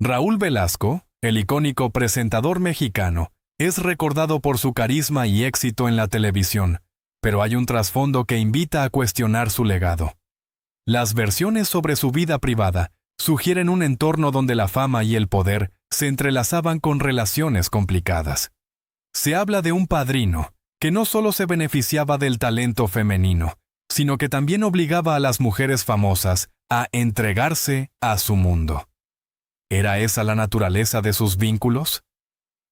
Raúl Velasco, el icónico presentador mexicano, es recordado por su carisma y éxito en la televisión, pero hay un trasfondo que invita a cuestionar su legado. Las versiones sobre su vida privada sugieren un entorno donde la fama y el poder se entrelazaban con relaciones complicadas. Se habla de un padrino que no solo se beneficiaba del talento femenino, sino que también obligaba a las mujeres famosas a entregarse a su mundo. ¿Era esa la naturaleza de sus vínculos?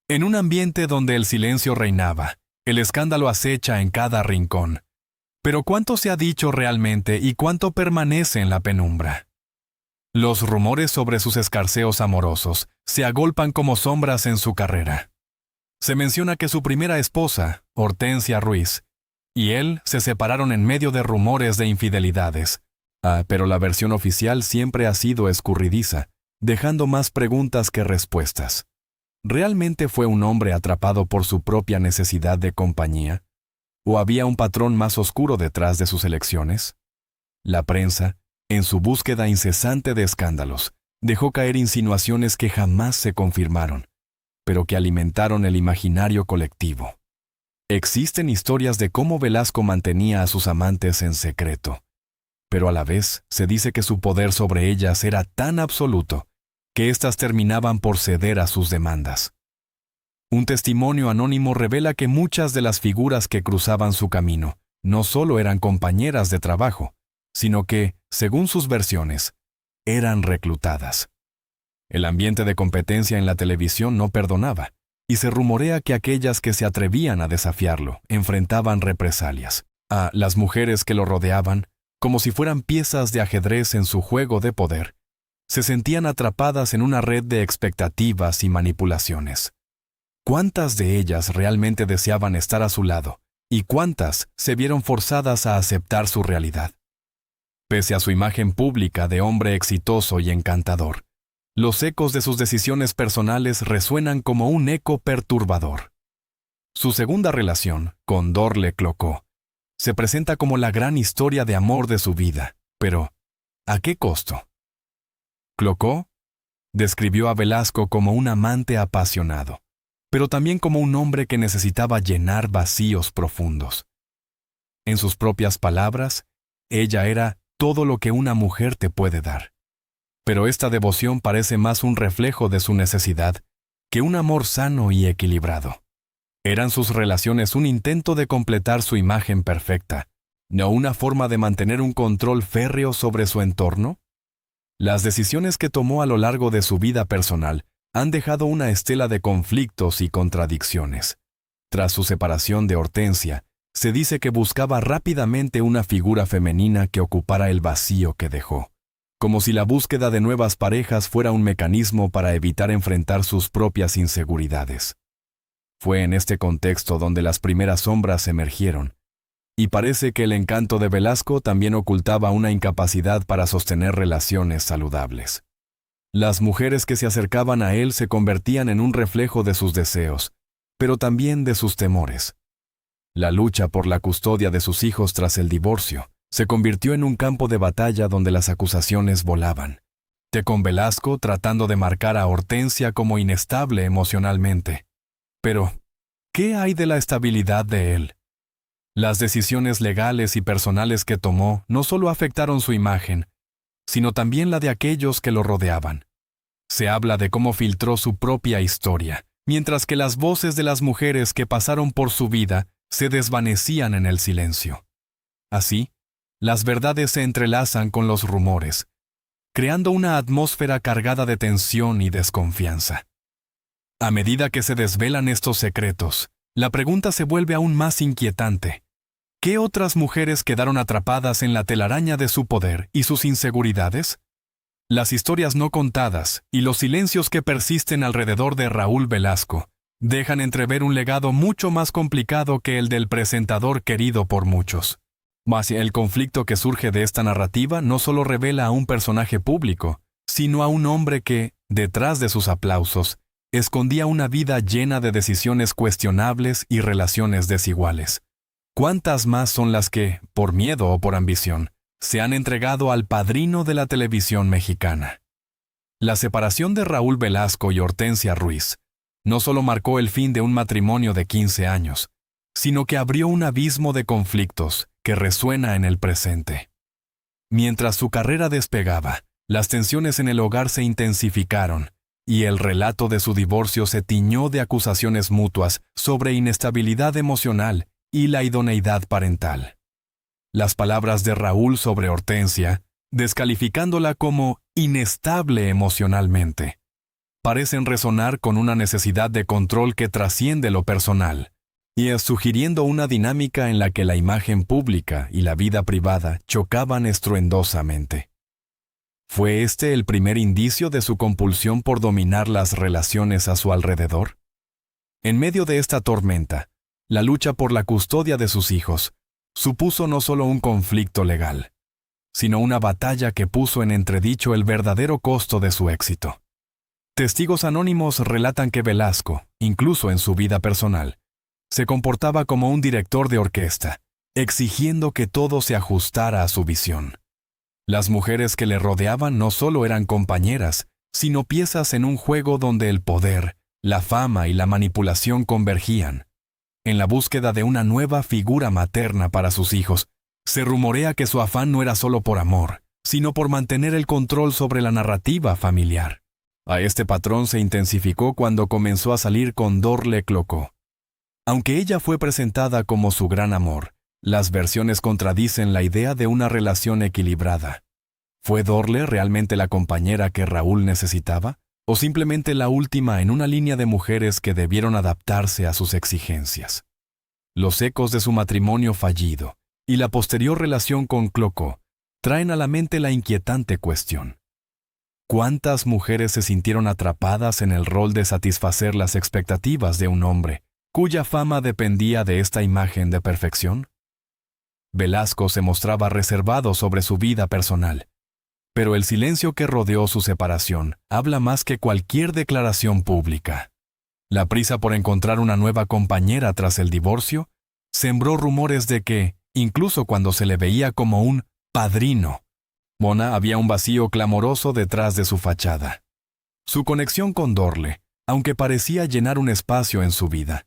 En un ambiente donde el silencio reinaba, el escándalo acecha en cada rincón. Pero ¿cuánto se ha dicho realmente y cuánto permanece en la penumbra? Los rumores sobre sus escarceos amorosos se agolpan como sombras en su carrera. Se menciona que su primera esposa, Hortensia Ruiz, y él se separaron en medio de rumores de infidelidades. Pero la versión oficial siempre ha sido escurridiza, dejando más preguntas que respuestas. ¿Realmente fue un hombre atrapado por su propia necesidad de compañía? ¿O había un patrón más oscuro detrás de sus elecciones? La prensa, en su búsqueda incesante de escándalos, dejó caer insinuaciones que jamás se confirmaron, pero que alimentaron el imaginario colectivo. Existen historias de cómo Velasco mantenía a sus amantes en secreto, pero a la vez se dice que su poder sobre ellas era tan absoluto que éstas terminaban por ceder a sus demandas. Un testimonio anónimo revela que muchas de las figuras que cruzaban su camino no solo eran compañeras de trabajo, sino que, según sus versiones, eran reclutadas. El ambiente de competencia en la televisión no perdonaba, y se rumorea que aquellas que se atrevían a desafiarlo enfrentaban represalias. A las mujeres que lo rodeaban, como si fueran piezas de ajedrez en su juego de poder, se sentían atrapadas en una red de expectativas y manipulaciones. ¿Cuántas de ellas realmente deseaban estar a su lado y cuántas se vieron forzadas a aceptar su realidad? Pese a su imagen pública de hombre exitoso y encantador, los ecos de sus decisiones personales resuenan como un eco perturbador. Su segunda relación, con Dorle Clocó, se presenta como la gran historia de amor de su vida, pero ¿a qué costo? Clocó describió a Velasco como un amante apasionado, pero también como un hombre que necesitaba llenar vacíos profundos. En sus propias palabras, ella era todo lo que una mujer te puede dar. Pero esta devoción parece más un reflejo de su necesidad que un amor sano y equilibrado. ¿Eran sus relaciones un intento de completar su imagen perfecta, no una forma de mantener un control férreo sobre su entorno? Las decisiones que tomó a lo largo de su vida personal han dejado una estela de conflictos y contradicciones. Tras su separación de Hortensia, se dice que buscaba rápidamente una figura femenina que ocupara el vacío que dejó, como si la búsqueda de nuevas parejas fuera un mecanismo para evitar enfrentar sus propias inseguridades. Fue en este contexto donde las primeras sombras emergieron, y parece que el encanto de Velasco también ocultaba una incapacidad para sostener relaciones saludables. Las mujeres que se acercaban a él se convertían en un reflejo de sus deseos, pero también de sus temores. La lucha por la custodia de sus hijos tras el divorcio se convirtió en un campo de batalla donde las acusaciones volaban. Con Velasco tratando de marcar a Hortensia como inestable emocionalmente. Pero, ¿qué hay de la estabilidad de él? Las decisiones legales y personales que tomó no solo afectaron su imagen, sino también la de aquellos que lo rodeaban. Se habla de cómo filtró su propia historia, mientras que las voces de las mujeres que pasaron por su vida se desvanecían en el silencio. Así, las verdades se entrelazan con los rumores, creando una atmósfera cargada de tensión y desconfianza. A medida que se desvelan estos secretos, la pregunta se vuelve aún más inquietante. ¿Qué otras mujeres quedaron atrapadas en la telaraña de su poder y sus inseguridades? Las historias no contadas y los silencios que persisten alrededor de Raúl Velasco dejan entrever un legado mucho más complicado que el del presentador querido por muchos. Mas el conflicto que surge de esta narrativa no solo revela a un personaje público, sino a un hombre que, detrás de sus aplausos, escondía una vida llena de decisiones cuestionables y relaciones desiguales. ¿Cuántas más son las que, por miedo o por ambición, se han entregado al padrino de la televisión mexicana? La separación de Raúl Velasco y Hortensia Ruiz no solo marcó el fin de un matrimonio de 15 años, sino que abrió un abismo de conflictos que resuena en el presente. Mientras su carrera despegaba, las tensiones en el hogar se intensificaron y el relato de su divorcio se tiñó de acusaciones mutuas sobre inestabilidad emocional y la idoneidad parental. Las palabras de Raúl sobre Hortensia, descalificándola como inestable emocionalmente, parecen resonar con una necesidad de control que trasciende lo personal, y sugiriendo una dinámica en la que la imagen pública y la vida privada chocaban estruendosamente. ¿Fue este el primer indicio de su compulsión por dominar las relaciones a su alrededor? En medio de esta tormenta, la lucha por la custodia de sus hijos supuso no solo un conflicto legal, sino una batalla que puso en entredicho el verdadero costo de su éxito. Testigos anónimos relatan que Velasco, incluso en su vida personal, se comportaba como un director de orquesta, exigiendo que todo se ajustara a su visión. Las mujeres que le rodeaban no solo eran compañeras, sino piezas en un juego donde el poder, la fama y la manipulación convergían. En la búsqueda de una nueva figura materna para sus hijos, se rumorea que su afán no era solo por amor, sino por mantener el control sobre la narrativa familiar. A este patrón se intensificó cuando comenzó a salir con Dorle Clocó. Aunque ella fue presentada como su gran amor, las versiones contradicen la idea de una relación equilibrada. ¿Fue Dorle realmente la compañera que Raúl necesitaba? ¿O simplemente la última en una línea de mujeres que debieron adaptarse a sus exigencias? Los ecos de su matrimonio fallido y la posterior relación con Clocó traen a la mente la inquietante cuestión: ¿cuántas mujeres se sintieron atrapadas en el rol de satisfacer las expectativas de un hombre cuya fama dependía de esta imagen de perfección? Velasco se mostraba reservado sobre su vida personal, pero el silencio que rodeó su separación habla más que cualquier declaración pública. La prisa por encontrar una nueva compañera tras el divorcio sembró rumores de que, incluso cuando se le veía como un padrino, Mona había un vacío clamoroso detrás de su fachada. Su conexión con Dorle, aunque parecía llenar un espacio en su vida,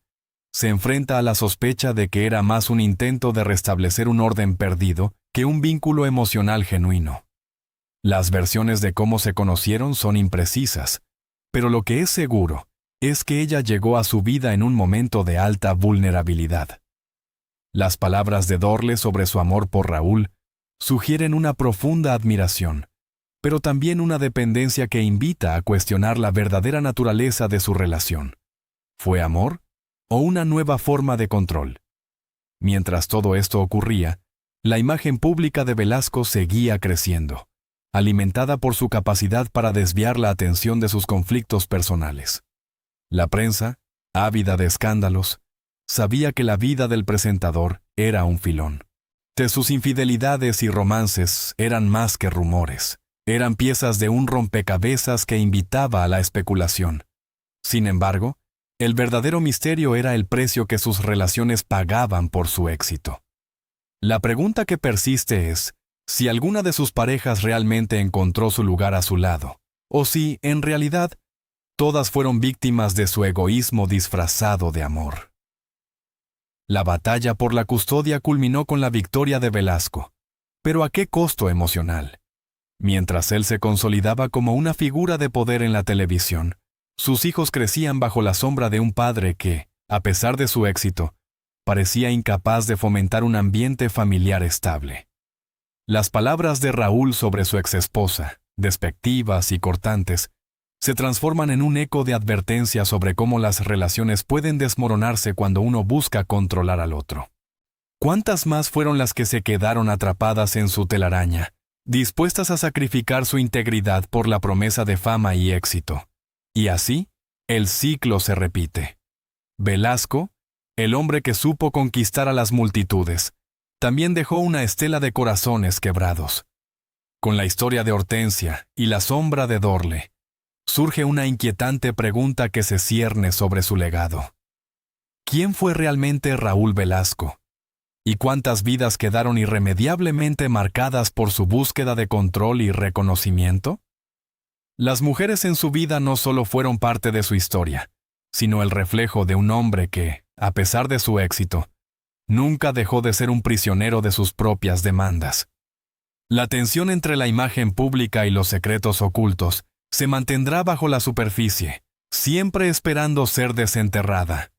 se enfrenta a la sospecha de que era más un intento de restablecer un orden perdido que un vínculo emocional genuino. Las versiones de cómo se conocieron son imprecisas, pero lo que es seguro es que ella llegó a su vida en un momento de alta vulnerabilidad. Las palabras de Dorle sobre su amor por Raúl sugieren una profunda admiración, pero también una dependencia que invita a cuestionar la verdadera naturaleza de su relación. ¿Fue amor o una nueva forma de control? Mientras todo esto ocurría, la imagen pública de Velasco seguía creciendo, alimentada por su capacidad para desviar la atención de sus conflictos personales. La prensa, ávida de escándalos, sabía que la vida del presentador era un filón. De sus infidelidades y romances eran más que rumores, eran piezas de un rompecabezas que invitaba a la especulación. Sin embargo, el verdadero misterio era el precio que sus relaciones pagaban por su éxito. La pregunta que persiste es si alguna de sus parejas realmente encontró su lugar a su lado, o si, en realidad, todas fueron víctimas de su egoísmo disfrazado de amor. La batalla por la custodia culminó con la victoria de Velasco, pero ¿a qué costo emocional? Mientras él se consolidaba como una figura de poder en la televisión, sus hijos crecían bajo la sombra de un padre que, a pesar de su éxito, parecía incapaz de fomentar un ambiente familiar estable. Las palabras de Raúl sobre su exesposa, despectivas y cortantes, se transforman en un eco de advertencia sobre cómo las relaciones pueden desmoronarse cuando uno busca controlar al otro. ¿Cuántas más fueron las que se quedaron atrapadas en su telaraña, dispuestas a sacrificar su integridad por la promesa de fama y éxito? Y así, el ciclo se repite. Velasco, el hombre que supo conquistar a las multitudes, también dejó una estela de corazones quebrados. Con la historia de Hortensia y la sombra de Dorle, surge una inquietante pregunta que se cierne sobre su legado. ¿Quién fue realmente Raúl Velasco? ¿Y cuántas vidas quedaron irremediablemente marcadas por su búsqueda de control y reconocimiento? Las mujeres en su vida no solo fueron parte de su historia, sino el reflejo de un hombre que, a pesar de su éxito, nunca dejó de ser un prisionero de sus propias demandas. La tensión entre la imagen pública y los secretos ocultos se mantendrá bajo la superficie, siempre esperando ser desenterrada.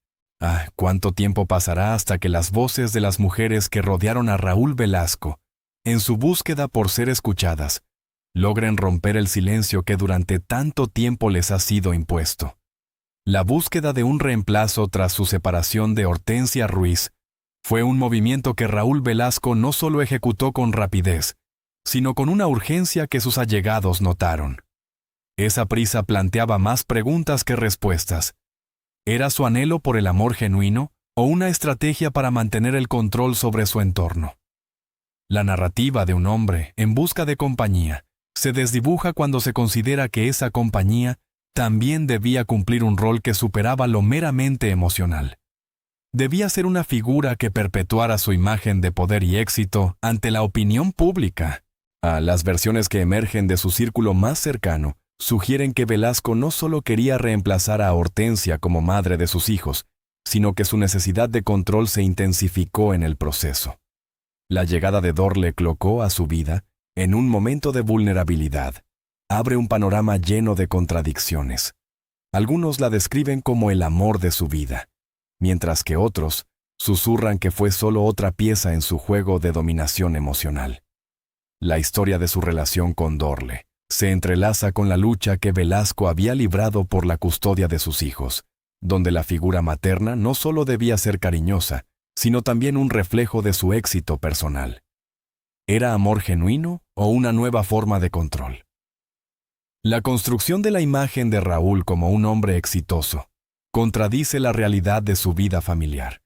¿Cuánto tiempo pasará hasta que las voces de las mujeres que rodearon a Raúl Velasco, en su búsqueda por ser escuchadas, logren romper el silencio que durante tanto tiempo les ha sido impuesto? La búsqueda de un reemplazo tras su separación de Hortensia Ruiz fue un movimiento que Raúl Velasco no solo ejecutó con rapidez, sino con una urgencia que sus allegados notaron. Esa prisa planteaba más preguntas que respuestas. ¿Era su anhelo por el amor genuino o una estrategia para mantener el control sobre su entorno? La narrativa de un hombre en busca de compañía se desdibuja cuando se considera que esa compañía también debía cumplir un rol que superaba lo meramente emocional. Debía ser una figura que perpetuara su imagen de poder y éxito ante la opinión pública. Las versiones que emergen de su círculo más cercano sugieren que Velasco no solo quería reemplazar a Hortensia como madre de sus hijos, sino que su necesidad de control se intensificó en el proceso. La llegada de Dorle Clocó a su vida, en un momento de vulnerabilidad, abre un panorama lleno de contradicciones. Algunos la describen como el amor de su vida, mientras que otros susurran que fue solo otra pieza en su juego de dominación emocional. La historia de su relación con Dorle se entrelaza con la lucha que Velasco había librado por la custodia de sus hijos, donde la figura materna no solo debía ser cariñosa, sino también un reflejo de su éxito personal. ¿Era amor genuino o una nueva forma de control? La construcción de la imagen de Raúl como un hombre exitoso contradice la realidad de su vida familiar,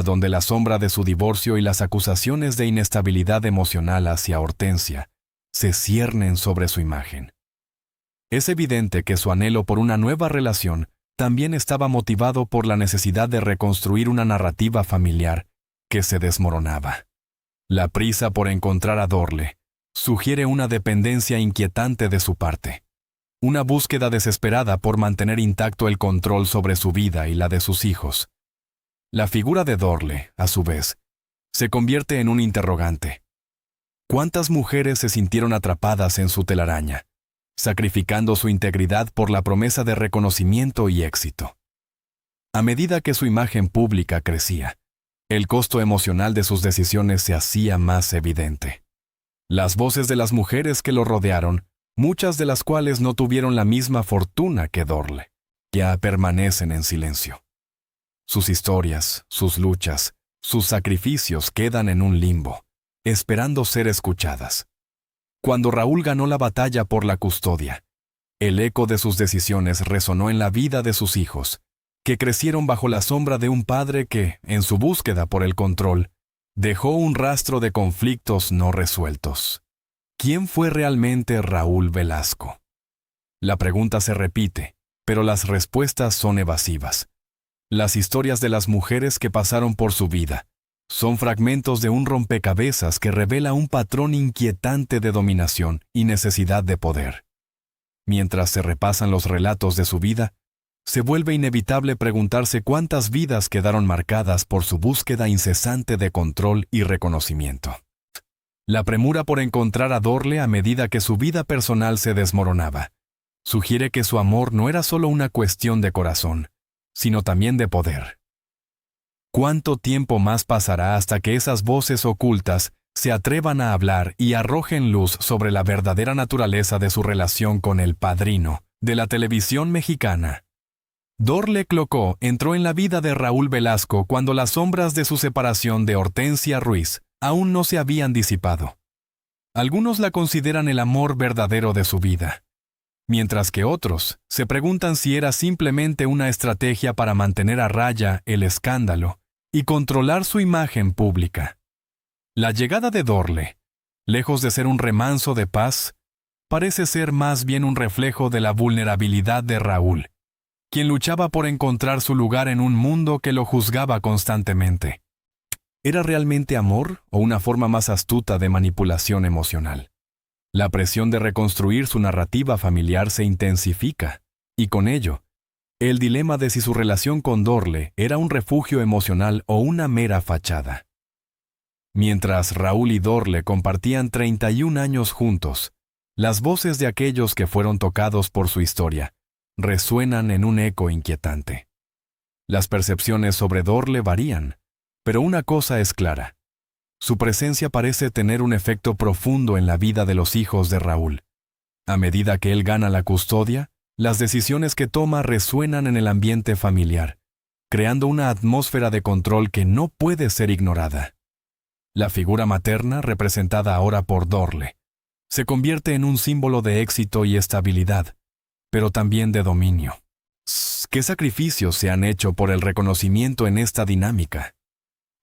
donde la sombra de su divorcio y las acusaciones de inestabilidad emocional hacia Hortensia se ciernen sobre su imagen. Es evidente que su anhelo por una nueva relación también estaba motivado por la necesidad de reconstruir una narrativa familiar que se desmoronaba. La prisa por encontrar a Dorle sugiere una dependencia inquietante de su parte, una búsqueda desesperada por mantener intacto el control sobre su vida y la de sus hijos. La figura de Dorle, a su vez, se convierte en un interrogante. ¿Cuántas mujeres se sintieron atrapadas en su telaraña, sacrificando su integridad por la promesa de reconocimiento y éxito? A medida que su imagen pública crecía, el costo emocional de sus decisiones se hacía más evidente. Las voces de las mujeres que lo rodearon, muchas de las cuales no tuvieron la misma fortuna que Dorle, ya permanecen en silencio. Sus historias, sus luchas, sus sacrificios quedan en un limbo, esperando ser escuchadas. Cuando Raúl ganó la batalla por la custodia, el eco de sus decisiones resonó en la vida de sus hijos, que crecieron bajo la sombra de un padre que, en su búsqueda por el control, dejó un rastro de conflictos no resueltos. ¿Quién fue realmente Raúl Velasco? La pregunta se repite, pero las respuestas son evasivas. Las historias de las mujeres que pasaron por su vida son fragmentos de un rompecabezas que revela un patrón inquietante de dominación y necesidad de poder. Mientras se repasan los relatos de su vida, se vuelve inevitable preguntarse cuántas vidas quedaron marcadas por su búsqueda incesante de control y reconocimiento. La premura por encontrar a Dorle a medida que su vida personal se desmoronaba sugiere que su amor no era solo una cuestión de corazón, sino también de poder. ¿Cuánto tiempo más pasará hasta que esas voces ocultas se atrevan a hablar y arrojen luz sobre la verdadera naturaleza de su relación con el padrino de la televisión mexicana? Dorle Clocó entró en la vida de Raúl Velasco cuando las sombras de su separación de Hortensia Ruiz aún no se habían disipado. Algunos la consideran el amor verdadero de su vida, mientras que otros se preguntan si era simplemente una estrategia para mantener a raya el escándalo y controlar su imagen pública. La llegada de Dorle, lejos de ser un remanso de paz, parece ser más bien un reflejo de la vulnerabilidad de Raúl, quien luchaba por encontrar su lugar en un mundo que lo juzgaba constantemente. ¿Era realmente amor o una forma más astuta de manipulación emocional? La presión de reconstruir su narrativa familiar se intensifica, y con ello, el dilema de si su relación con Dorle era un refugio emocional o una mera fachada. Mientras Raúl y Dorle compartían 31 años juntos, las voces de aquellos que fueron tocados por su historia resuenan en un eco inquietante. Las percepciones sobre Dorle varían, pero una cosa es clara. Su presencia parece tener un efecto profundo en la vida de los hijos de Raúl. A medida que él gana la custodia, las decisiones que toma resuenan en el ambiente familiar, creando una atmósfera de control que no puede ser ignorada. La figura materna, representada ahora por Dorle, se convierte en un símbolo de éxito y estabilidad, pero también de dominio. ¿Qué sacrificios se han hecho por el reconocimiento en esta dinámica?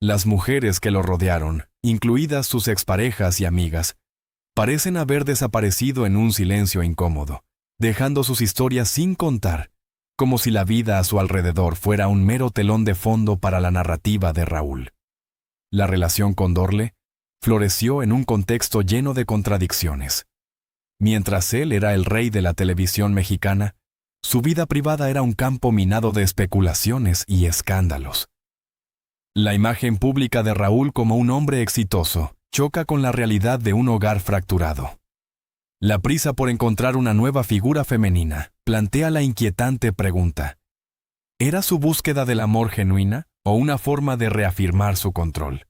Las mujeres que lo rodearon, incluidas sus exparejas y amigas, parecen haber desaparecido en un silencio incómodo, dejando sus historias sin contar, como si la vida a su alrededor fuera un mero telón de fondo para la narrativa de Raúl. La relación con Dorle floreció en un contexto lleno de contradicciones. Mientras él era el rey de la televisión mexicana, su vida privada era un campo minado de especulaciones y escándalos. La imagen pública de Raúl como un hombre exitoso choca con la realidad de un hogar fracturado. La prisa por encontrar una nueva figura femenina plantea la inquietante pregunta: ¿era su búsqueda del amor genuina o una forma de reafirmar su control?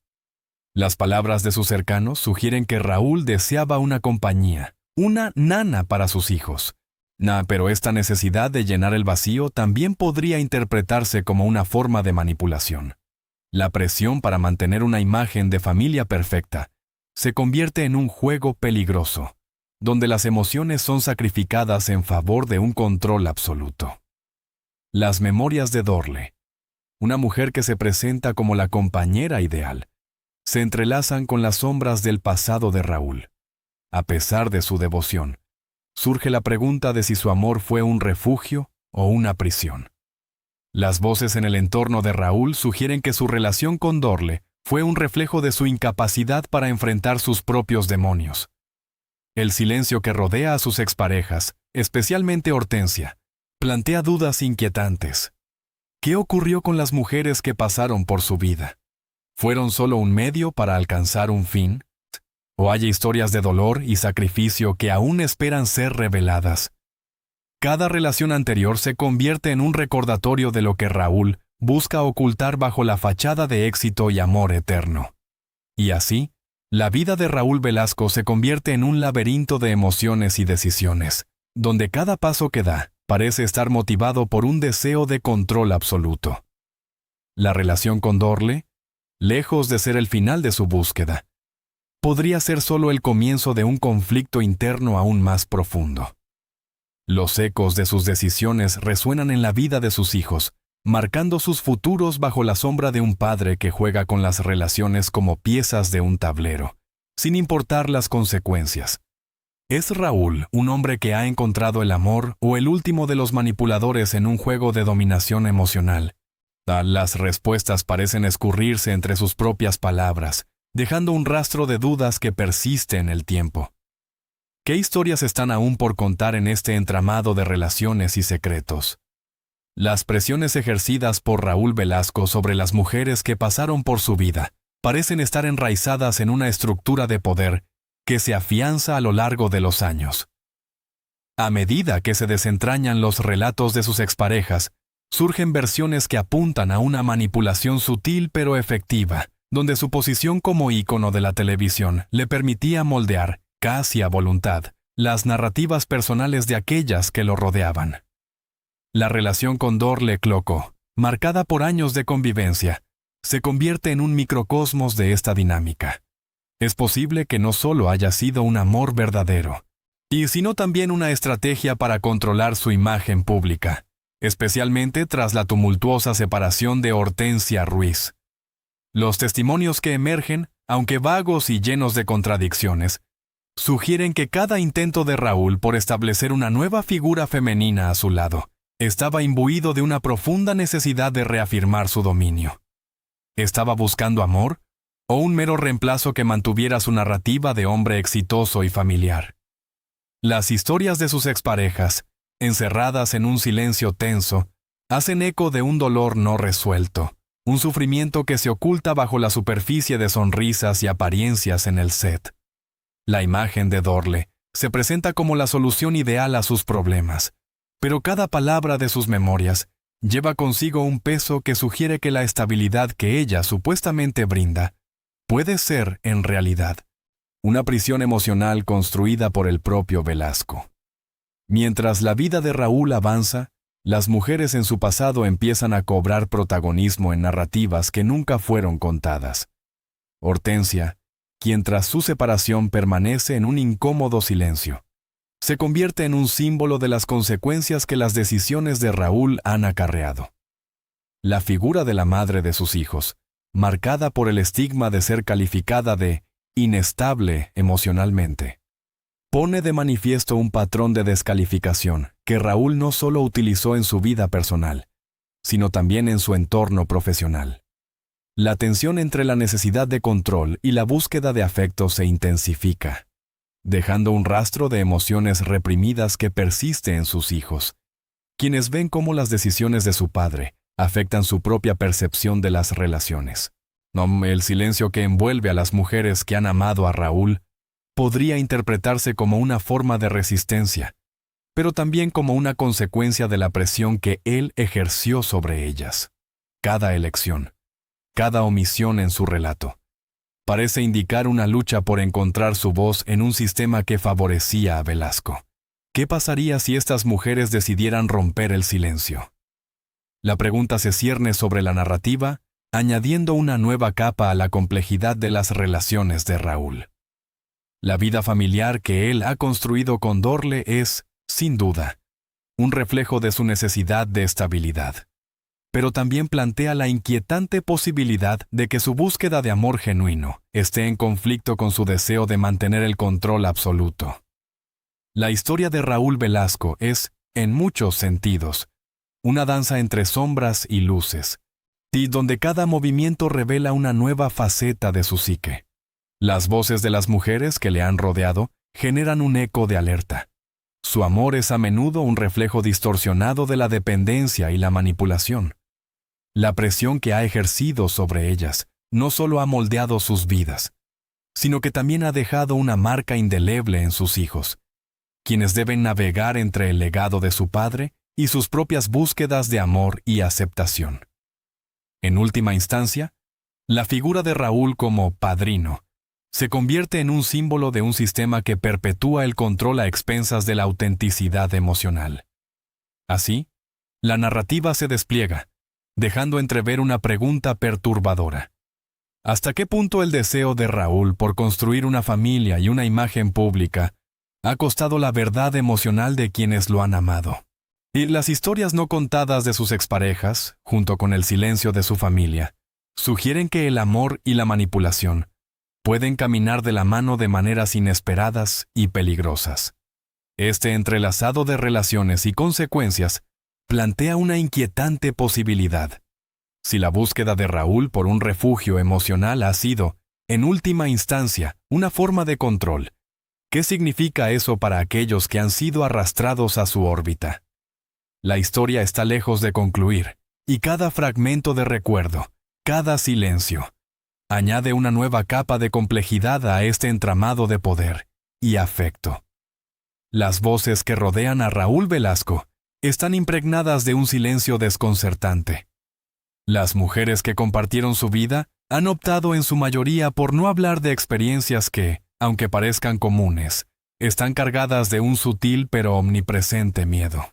Las palabras de sus cercanos sugieren que Raúl deseaba una compañía, una nana para sus hijos. Pero esta necesidad de llenar el vacío también podría interpretarse como una forma de manipulación. La presión para mantener una imagen de familia perfecta se convierte en un juego peligroso, donde las emociones son sacrificadas en favor de un control absoluto. Las memorias de Dorle, una mujer que se presenta como la compañera ideal, se entrelazan con las sombras del pasado de Raúl. A pesar de su devoción, surge la pregunta de si su amor fue un refugio o una prisión. Las voces en el entorno de Raúl sugieren que su relación con Dorle fue un reflejo de su incapacidad para enfrentar sus propios demonios. El silencio que rodea a sus exparejas, especialmente Hortensia, plantea dudas inquietantes. ¿Qué ocurrió con las mujeres que pasaron por su vida? ¿Fueron solo un medio para alcanzar un fin? ¿O hay historias de dolor y sacrificio que aún esperan ser reveladas? Cada relación anterior se convierte en un recordatorio de lo que Raúl busca ocultar bajo la fachada de éxito y amor eterno. Y así, la vida de Raúl Velasco se convierte en un laberinto de emociones y decisiones, donde cada paso que da parece estar motivado por un deseo de control absoluto. La relación con Dorle, lejos de ser el final de su búsqueda, podría ser solo el comienzo de un conflicto interno aún más profundo. Los ecos de sus decisiones resuenan en la vida de sus hijos, marcando sus futuros bajo la sombra de un padre que juega con las relaciones como piezas de un tablero, sin importar las consecuencias. ¿Es Raúl un hombre que ha encontrado el amor o el último de los manipuladores en un juego de dominación emocional? Las respuestas parecen escurrirse entre sus propias palabras, dejando un rastro de dudas que persiste en el tiempo. ¿Qué historias están aún por contar en este entramado de relaciones y secretos? Las presiones ejercidas por Raúl Velasco sobre las mujeres que pasaron por su vida parecen estar enraizadas en una estructura de poder que se afianza a lo largo de los años. A medida que se desentrañan los relatos de sus exparejas, surgen versiones que apuntan a una manipulación sutil pero efectiva, donde su posición como ícono de la televisión le permitía moldear, casi a voluntad, las narrativas personales de aquellas que lo rodeaban. La relación con Dorle Cloco, marcada por años de convivencia, se convierte en un microcosmos de esta dinámica. Es posible que no solo haya sido un amor verdadero, sino también una estrategia para controlar su imagen pública, especialmente tras la tumultuosa separación de Hortensia Ruiz. Los testimonios que emergen, aunque vagos y llenos de contradicciones, sugieren que cada intento de Raúl por establecer una nueva figura femenina a su lado estaba imbuido de una profunda necesidad de reafirmar su dominio. ¿Estaba buscando amor o un mero reemplazo que mantuviera su narrativa de hombre exitoso y familiar? Las historias de sus exparejas, encerradas en un silencio tenso, hacen eco de un dolor no resuelto, un sufrimiento que se oculta bajo la superficie de sonrisas y apariencias en el set. La imagen de Dorle se presenta como la solución ideal a sus problemas, pero cada palabra de sus memorias lleva consigo un peso que sugiere que la estabilidad que ella supuestamente brinda puede ser, en realidad, una prisión emocional construida por el propio Velasco. Mientras la vida de Raúl avanza, las mujeres en su pasado empiezan a cobrar protagonismo en narrativas que nunca fueron contadas. Hortensia, quien tras su separación permanece en un incómodo silencio, se convierte en un símbolo de las consecuencias que las decisiones de Raúl han acarreado. La figura de la madre de sus hijos, marcada por el estigma de ser calificada de inestable emocionalmente, pone de manifiesto un patrón de descalificación que Raúl no solo utilizó en su vida personal, sino también en su entorno profesional. La tensión entre la necesidad de control y la búsqueda de afecto se intensifica, dejando un rastro de emociones reprimidas que persiste en sus hijos, quienes ven cómo las decisiones de su padre afectan su propia percepción de las relaciones. El silencio que envuelve a las mujeres que han amado a Raúl podría interpretarse como una forma de resistencia, pero también como una consecuencia de la presión que él ejerció sobre ellas. Cada elección, cada omisión en su relato, parece indicar una lucha por encontrar su voz en un sistema que favorecía a Velasco. ¿Qué pasaría si estas mujeres decidieran romper el silencio? La pregunta se cierne sobre la narrativa, añadiendo una nueva capa a la complejidad de las relaciones de Raúl. La vida familiar que él ha construido con Dorle es, sin duda, un reflejo de su necesidad de estabilidad, pero también plantea la inquietante posibilidad de que su búsqueda de amor genuino esté en conflicto con su deseo de mantener el control absoluto. La historia de Raúl Velasco es, en muchos sentidos, una danza entre sombras y luces, y donde cada movimiento revela una nueva faceta de su psique. Las voces de las mujeres que le han rodeado generan un eco de alerta. Su amor es a menudo un reflejo distorsionado de la dependencia y la manipulación. La presión que ha ejercido sobre ellas no solo ha moldeado sus vidas, sino que también ha dejado una marca indeleble en sus hijos, quienes deben navegar entre el legado de su padre y sus propias búsquedas de amor y aceptación. En última instancia, la figura de Raúl como padrino se convierte en un símbolo de un sistema que perpetúa el control a expensas de la autenticidad emocional. Así, la narrativa se despliega, dejando entrever una pregunta perturbadora. ¿Hasta qué punto el deseo de Raúl por construir una familia y una imagen pública ha costado la verdad emocional de quienes lo han amado? Y las historias no contadas de sus exparejas, junto con el silencio de su familia, sugieren que el amor y la manipulación pueden caminar de la mano de maneras inesperadas y peligrosas. Este entrelazado de relaciones y consecuencias plantea una inquietante posibilidad. Si la búsqueda de Raúl por un refugio emocional ha sido, en última instancia, una forma de control, ¿qué significa eso para aquellos que han sido arrastrados a su órbita? La historia está lejos de concluir, y cada fragmento de recuerdo, cada silencio, añade una nueva capa de complejidad a este entramado de poder y afecto. Las voces que rodean a Raúl Velasco están impregnadas de un silencio desconcertante. Las mujeres que compartieron su vida han optado en su mayoría por no hablar de experiencias que, aunque parezcan comunes, están cargadas de un sutil pero omnipresente miedo.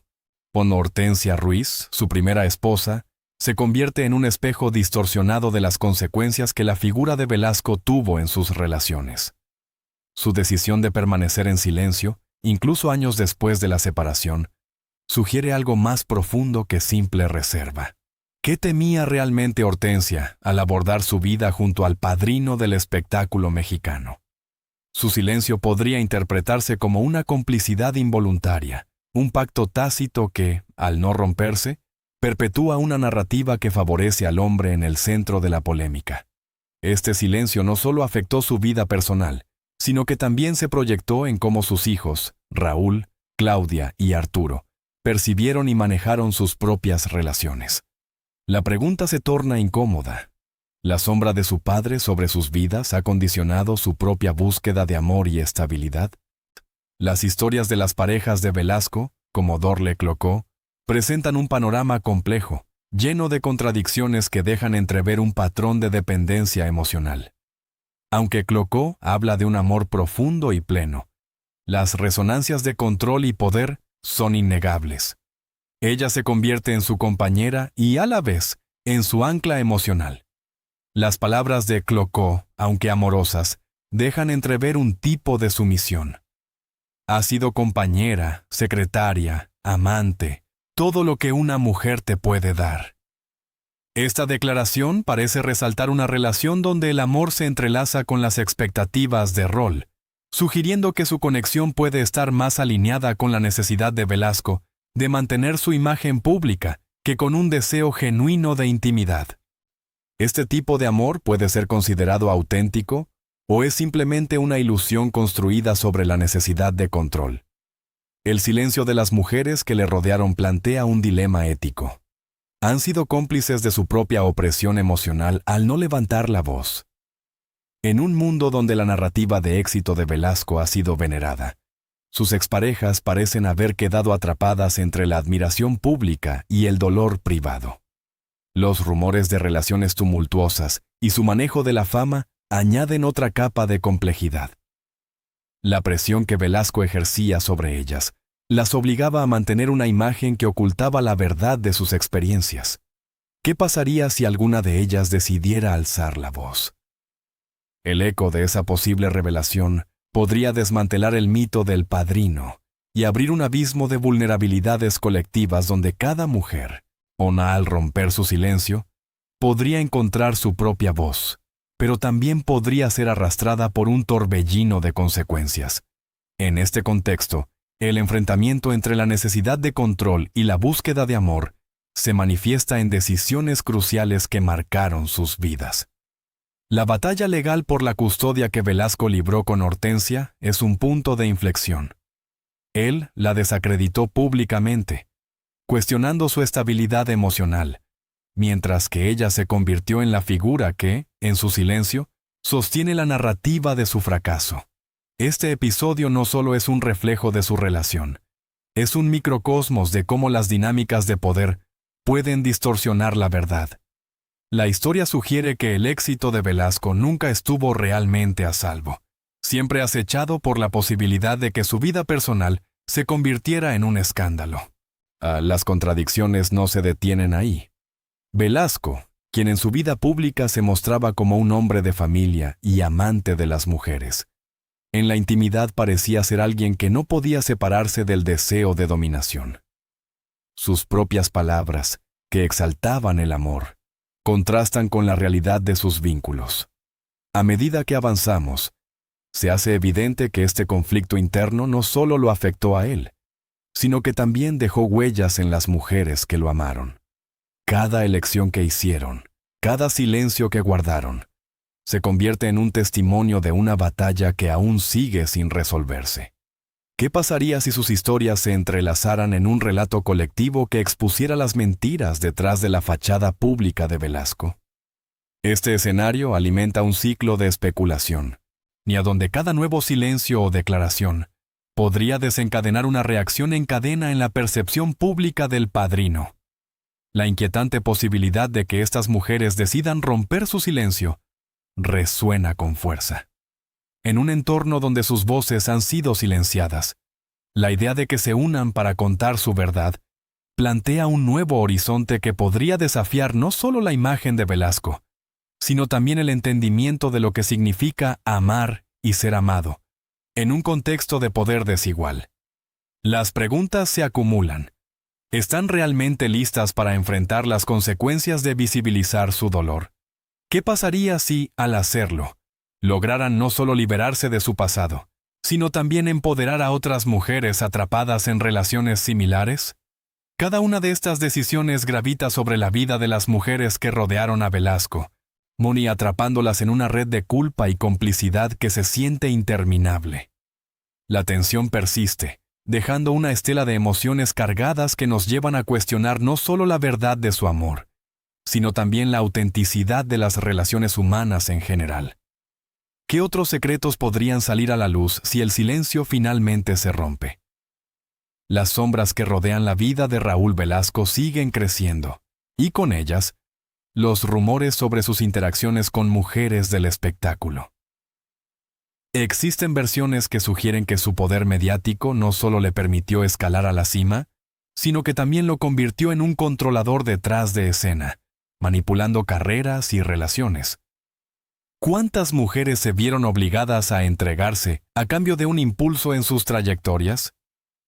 Hortensia Ruiz, su primera esposa, se convierte en un espejo distorsionado de las consecuencias que la figura de Velasco tuvo en sus relaciones. Su decisión de permanecer en silencio, incluso años después de la separación, sugiere algo más profundo que simple reserva. ¿Qué temía realmente Hortensia al abordar su vida junto al padrino del espectáculo mexicano? Su silencio podría interpretarse como una complicidad involuntaria, un pacto tácito que, al no romperse, perpetúa una narrativa que favorece al hombre en el centro de la polémica. Este silencio no solo afectó su vida personal, sino que también se proyectó en cómo sus hijos, Raúl, Claudia y Arturo percibieron y manejaron sus propias relaciones. La pregunta se torna incómoda. ¿La sombra de su padre sobre sus vidas ha condicionado su propia búsqueda de amor y estabilidad? Las historias de las parejas de Velasco, como Dorle Clocó, presentan un panorama complejo, lleno de contradicciones que dejan entrever un patrón de dependencia emocional. Aunque Clocó habla de un amor profundo y pleno, las resonancias de control y poder son innegables. Ella se convierte en su compañera y, a la vez, en su ancla emocional. Las palabras de Clocó, aunque amorosas, dejan entrever un tipo de sumisión. Ha sido compañera, secretaria, amante, todo lo que una mujer te puede dar. Esta declaración parece resaltar una relación donde el amor se entrelaza con las expectativas de rol, sugiriendo que su conexión puede estar más alineada con la necesidad de Velasco de mantener su imagen pública que con un deseo genuino de intimidad. ¿Este tipo de amor puede ser considerado auténtico o es simplemente una ilusión construida sobre la necesidad de control? El silencio de las mujeres que le rodearon plantea un dilema ético. Han sido cómplices de su propia opresión emocional al no levantar la voz. En un mundo donde la narrativa de éxito de Velasco ha sido venerada, sus exparejas parecen haber quedado atrapadas entre la admiración pública y el dolor privado. Los rumores de relaciones tumultuosas y su manejo de la fama añaden otra capa de complejidad. La presión que Velasco ejercía sobre ellas las obligaba a mantener una imagen que ocultaba la verdad de sus experiencias. ¿Qué pasaría si alguna de ellas decidiera alzar la voz? El eco de esa posible revelación podría desmantelar el mito del padrino y abrir un abismo de vulnerabilidades colectivas donde cada mujer, al romper su silencio, podría encontrar su propia voz, pero también podría ser arrastrada por un torbellino de consecuencias. En este contexto, el enfrentamiento entre la necesidad de control y la búsqueda de amor se manifiesta en decisiones cruciales que marcaron sus vidas. La batalla legal por la custodia que Velasco libró con Hortensia es un punto de inflexión. Él la desacreditó públicamente, cuestionando su estabilidad emocional, mientras que ella se convirtió en la figura que, en su silencio, sostiene la narrativa de su fracaso. Este episodio no solo es un reflejo de su relación, es un microcosmos de cómo las dinámicas de poder pueden distorsionar la verdad. La historia sugiere que el éxito de Velasco nunca estuvo realmente a salvo, siempre acechado por la posibilidad de que su vida personal se convirtiera en un escándalo. Las contradicciones no se detienen ahí. Velasco, quien en su vida pública se mostraba como un hombre de familia y amante de las mujeres, en la intimidad parecía ser alguien que no podía separarse del deseo de dominación. Sus propias palabras, que exaltaban el amor, contrastan con la realidad de sus vínculos. A medida que avanzamos, se hace evidente que este conflicto interno no solo lo afectó a él, sino que también dejó huellas en las mujeres que lo amaron. Cada elección que hicieron, cada silencio que guardaron, se convierte en un testimonio de una batalla que aún sigue sin resolverse. ¿Qué pasaría si sus historias se entrelazaran en un relato colectivo que expusiera las mentiras detrás de la fachada pública de Velasco? Este escenario alimenta un ciclo de especulación, y a donde cada nuevo silencio o declaración podría desencadenar una reacción en cadena en la percepción pública del padrino. La inquietante posibilidad de que estas mujeres decidan romper su silencio resuena con fuerza. En un entorno donde sus voces han sido silenciadas, la idea de que se unan para contar su verdad plantea un nuevo horizonte que podría desafiar no solo la imagen de Velasco, sino también el entendimiento de lo que significa amar y ser amado, en un contexto de poder desigual. Las preguntas se acumulan. ¿Están realmente listas para enfrentar las consecuencias de visibilizar su dolor? ¿Qué pasaría si, al hacerlo, lograran no solo liberarse de su pasado, sino también empoderar a otras mujeres atrapadas en relaciones similares? Cada una de estas decisiones gravita sobre la vida de las mujeres que rodearon a Velasco, atrapándolas en una red de culpa y complicidad que se siente interminable. La tensión persiste, dejando una estela de emociones cargadas que nos llevan a cuestionar no solo la verdad de su amor, sino también la autenticidad de las relaciones humanas en general. ¿Qué otros secretos podrían salir a la luz si el silencio finalmente se rompe? Las sombras que rodean la vida de Raúl Velasco siguen creciendo, y con ellas, los rumores sobre sus interacciones con mujeres del espectáculo. Existen versiones que sugieren que su poder mediático no solo le permitió escalar a la cima, sino que también lo convirtió en un controlador detrás de escena, manipulando carreras y relaciones. ¿Cuántas mujeres se vieron obligadas a entregarse a cambio de un impulso en sus trayectorias?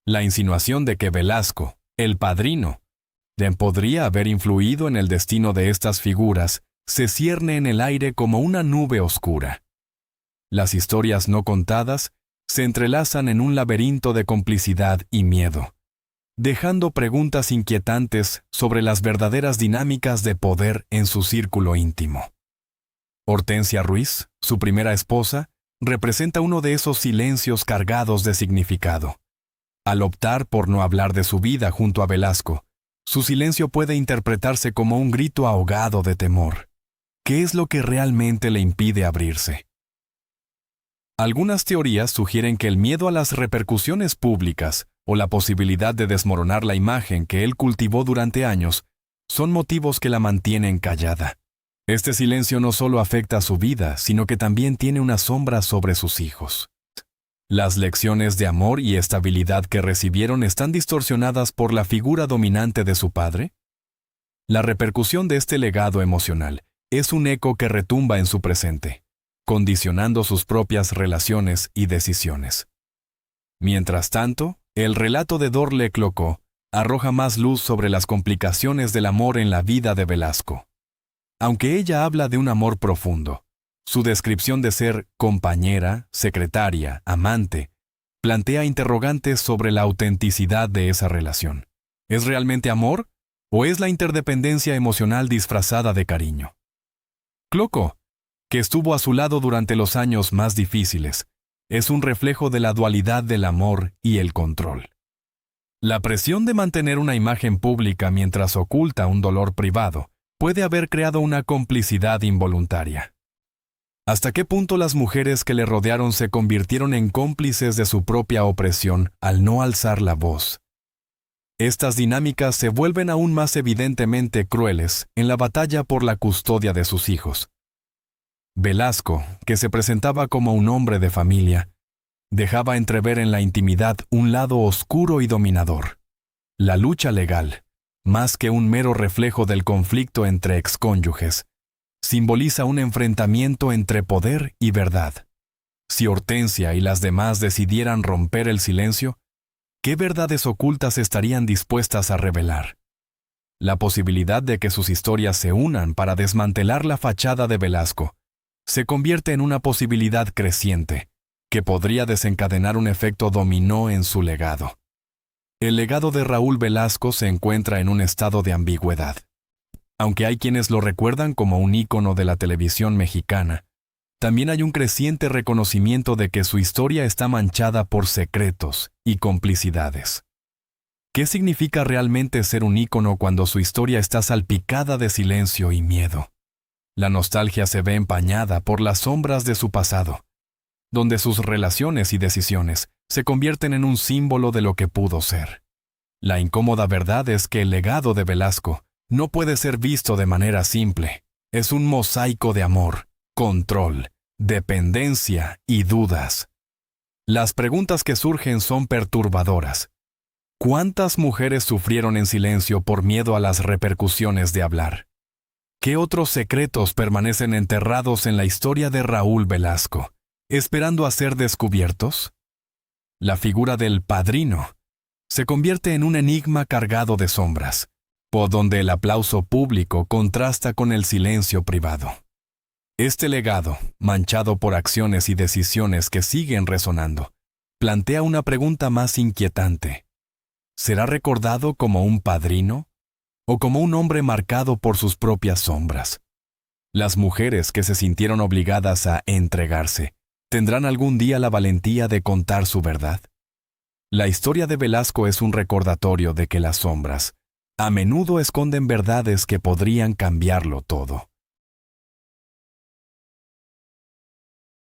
La insinuación de que Velasco, el padrino, podría haber influido en el destino de estas figuras se cierne en el aire como una nube oscura. Las historias no contadas se entrelazan en un laberinto de complicidad y miedo, dejando preguntas inquietantes sobre las verdaderas dinámicas de poder en su círculo íntimo. Hortensia Ruiz, su primera esposa, representa uno de esos silencios cargados de significado. Al optar por no hablar de su vida junto a Velasco, su silencio puede interpretarse como un grito ahogado de temor. ¿Qué es lo que realmente le impide abrirse? Algunas teorías sugieren que el miedo a las repercusiones públicas o la posibilidad de desmoronar la imagen que él cultivó durante años son motivos que la mantienen callada. Este silencio no solo afecta a su vida, sino que también tiene una sombra sobre sus hijos. Las lecciones de amor y estabilidad que recibieron están distorsionadas por la figura dominante de su padre. La repercusión de este legado emocional es un eco que retumba en su presente, condicionando sus propias relaciones y decisiones. Mientras tanto, el relato de Dorle Clocó arroja más luz sobre las complicaciones del amor en la vida de Velasco. Aunque ella habla de un amor profundo, su descripción de ser compañera, secretaria, amante, plantea interrogantes sobre la autenticidad de esa relación. ¿Es realmente amor o es la interdependencia emocional disfrazada de cariño? Clocó, que estuvo a su lado durante los años más difíciles, es un reflejo de la dualidad del amor y el control. La presión de mantener una imagen pública mientras oculta un dolor privado puede haber creado una complicidad involuntaria. ¿Hasta qué punto las mujeres que le rodearon se convirtieron en cómplices de su propia opresión al no alzar la voz? Estas dinámicas se vuelven aún más evidentemente crueles en la batalla por la custodia de sus hijos. Velasco, que se presentaba como un hombre de familia, dejaba entrever en la intimidad un lado oscuro y dominador. La lucha legal, más que un mero reflejo del conflicto entre excónyuges, simboliza un enfrentamiento entre poder y verdad. Si Hortensia y las demás decidieran romper el silencio, ¿qué verdades ocultas estarían dispuestas a revelar? La posibilidad de que sus historias se unan para desmantelar la fachada de Velasco se convierte en una posibilidad creciente, que podría desencadenar un efecto dominó en su legado. El legado de Raúl Velasco se encuentra en un estado de ambigüedad. Aunque hay quienes lo recuerdan como un ícono de la televisión mexicana, también hay un creciente reconocimiento de que su historia está manchada por secretos y complicidades. ¿Qué significa realmente ser un ícono cuando su historia está salpicada de silencio y miedo? La nostalgia se ve empañada por las sombras de su pasado, donde sus relaciones y decisiones se convierten en un símbolo de lo que pudo ser. La incómoda verdad es que el legado de Velasco no puede ser visto de manera simple. Es un mosaico de amor, control, dependencia y dudas. Las preguntas que surgen son perturbadoras. ¿Cuántas mujeres sufrieron en silencio por miedo a las repercusiones de hablar? ¿Qué otros secretos permanecen enterrados en la historia de Raúl Velasco, esperando a ser descubiertos? La figura del padrino se convierte en un enigma cargado de sombras, por donde el aplauso público contrasta con el silencio privado. Este legado, manchado por acciones y decisiones que siguen resonando, plantea una pregunta más inquietante. ¿Será recordado como un padrino o como un hombre marcado por sus propias sombras? Las mujeres que se sintieron obligadas a entregarse, ¿tendrán algún día la valentía de contar su verdad? La historia de Velasco es un recordatorio de que las sombras a menudo esconden verdades que podrían cambiarlo todo.